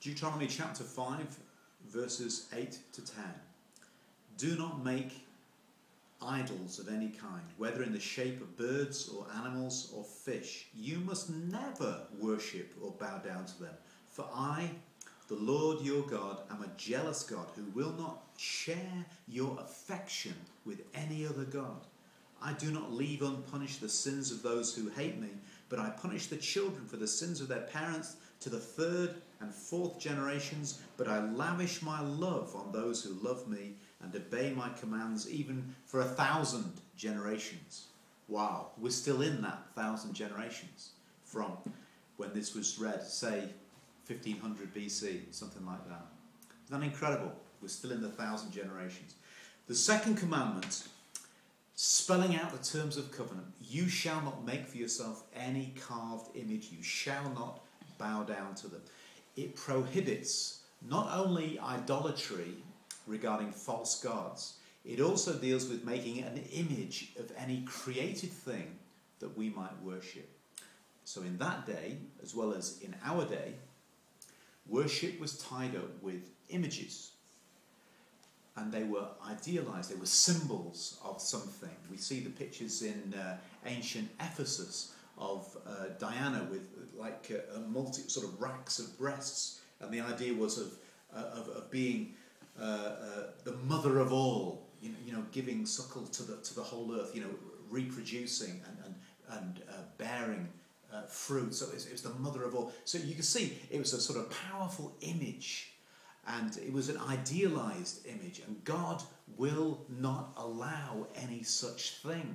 Deuteronomy chapter 5, verses 8 to 10. Do not make idols of any kind, whether in the shape of birds or animals or fish. You must never worship or bow down to them. For I, the Lord your God, am a jealous God who will not share your affection with any other God. I do not leave unpunished the sins of those who hate me, but I punish the children for the sins of their parents to the third and fourth generations, but I lavish my love on those who love me and obey my commands even for 1,000 generations. Wow, we're still in that 1,000 generations from when this was read, say 1500 BC, something like that. Isn't that incredible? We're still in the 1,000 generations. The second commandment, spelling out the terms of covenant: you shall not make for yourself any carved image, you shall not bow down to them. It prohibits not only idolatry regarding false gods, it also deals with making an image of any created thing that we might worship. So in that day, as well as in our day, worship was tied up with images. And they were idealized, they were symbols of something. We see the pictures in ancient Ephesus of Diana with like a multi sort of racks of breasts, and the idea was of being the mother of all, you know, giving suckle to the whole earth, you know, reproducing and bearing fruit. So it was the mother of all. So you can see it was a sort of powerful image. And it was an idealized image, and God will not allow any such thing.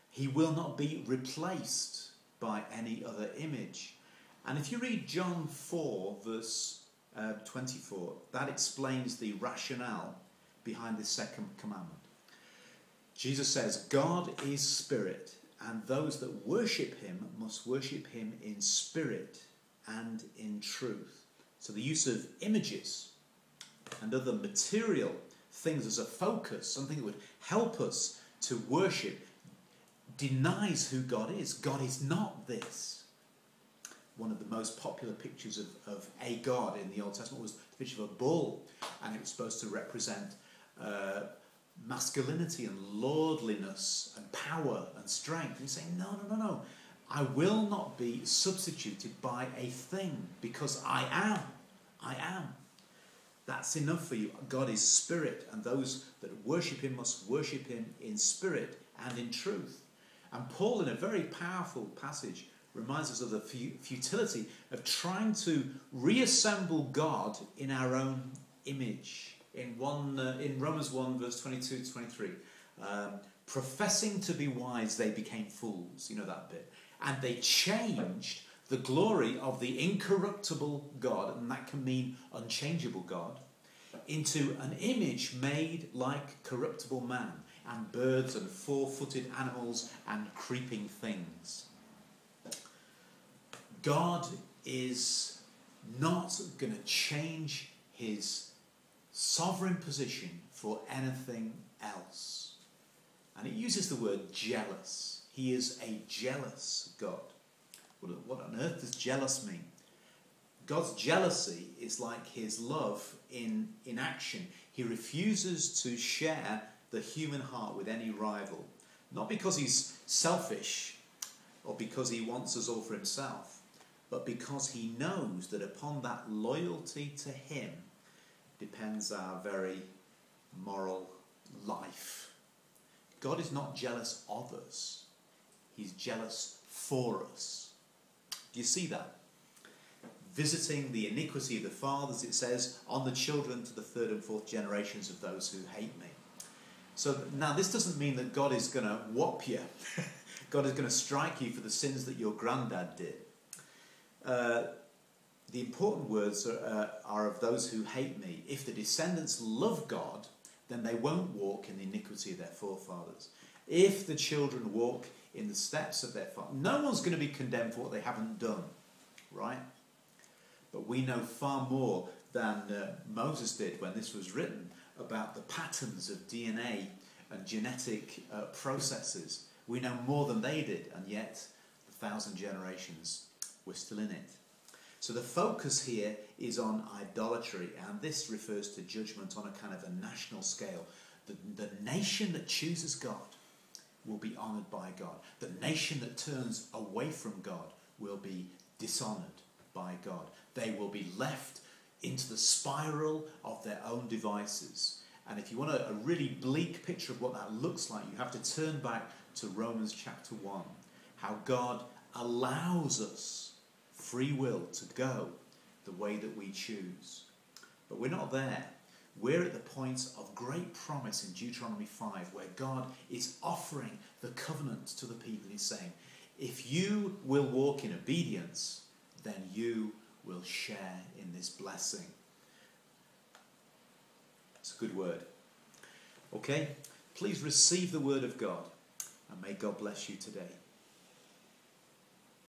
He will not be replaced by any other image. And if you read John 4, verse 24, that explains the rationale behind this second commandment. Jesus says, God is spirit, and those that worship him must worship him in spirit and in truth. So the use of images and other material things as a focus, something that would help us to worship, denies who God is. God is not this. One of the most popular pictures of a god in the Old Testament was the picture of a bull, and it was supposed to represent masculinity and lordliness and power and strength. And he's saying, no. I will not be substituted by a thing, because I am. That's enough for you. God is spirit, and those that worship him must worship him in spirit and in truth. And Paul, in a very powerful passage, reminds us of the futility of trying to reassemble God in our own image. In Romans 1, verse 22 to 23, professing to be wise, they became fools. You know that bit. And they changed the glory of the incorruptible God, and that can mean unchangeable God, into an image made like corruptible man, and birds and four-footed animals and creeping things. God is not going to change his sovereign position for anything else. And it uses the word jealous. He is a jealous God. What on earth does jealous mean? God's jealousy is like his love in action. He refuses to share the human heart with any rival. Not because he's selfish or because he wants us all for himself, but because he knows that upon that loyalty to him depends our very moral life. God is not jealous of us. He's jealous for us. Do you see that? Visiting the iniquity of the fathers, it says, on the children to the third and fourth generations of those who hate me. So now this doesn't mean that God is going to whop you. God is going to strike you for the sins that your granddad did. The important words are of those who hate me. If the descendants love God, then they won't walk in the iniquity of their forefathers. If the children walk in the steps of their father, no one's going to be condemned for what they haven't done, right? But we know far more than Moses did when this was written about the patterns of DNA and genetic processes. We know more than they did, and yet 1,000 generations we're still in it. So the focus here is on idolatry, and this refers to judgment on a kind of a national scale. The nation that chooses God will be honoured by God. The nation that turns away from God will be dishonoured by God. They will be left into the spiral of their own devices. And if you want a really bleak picture of what that looks like, you have to turn back to Romans chapter 1. How God allows us free will to go the way that we choose. But we're not there. We're at the point of great promise in Deuteronomy 5, where God is offering the covenant to the people. He's saying, if you will walk in obedience, then you will share in this blessing. It's a good word. Okay, please receive the word of God, and may God bless you today.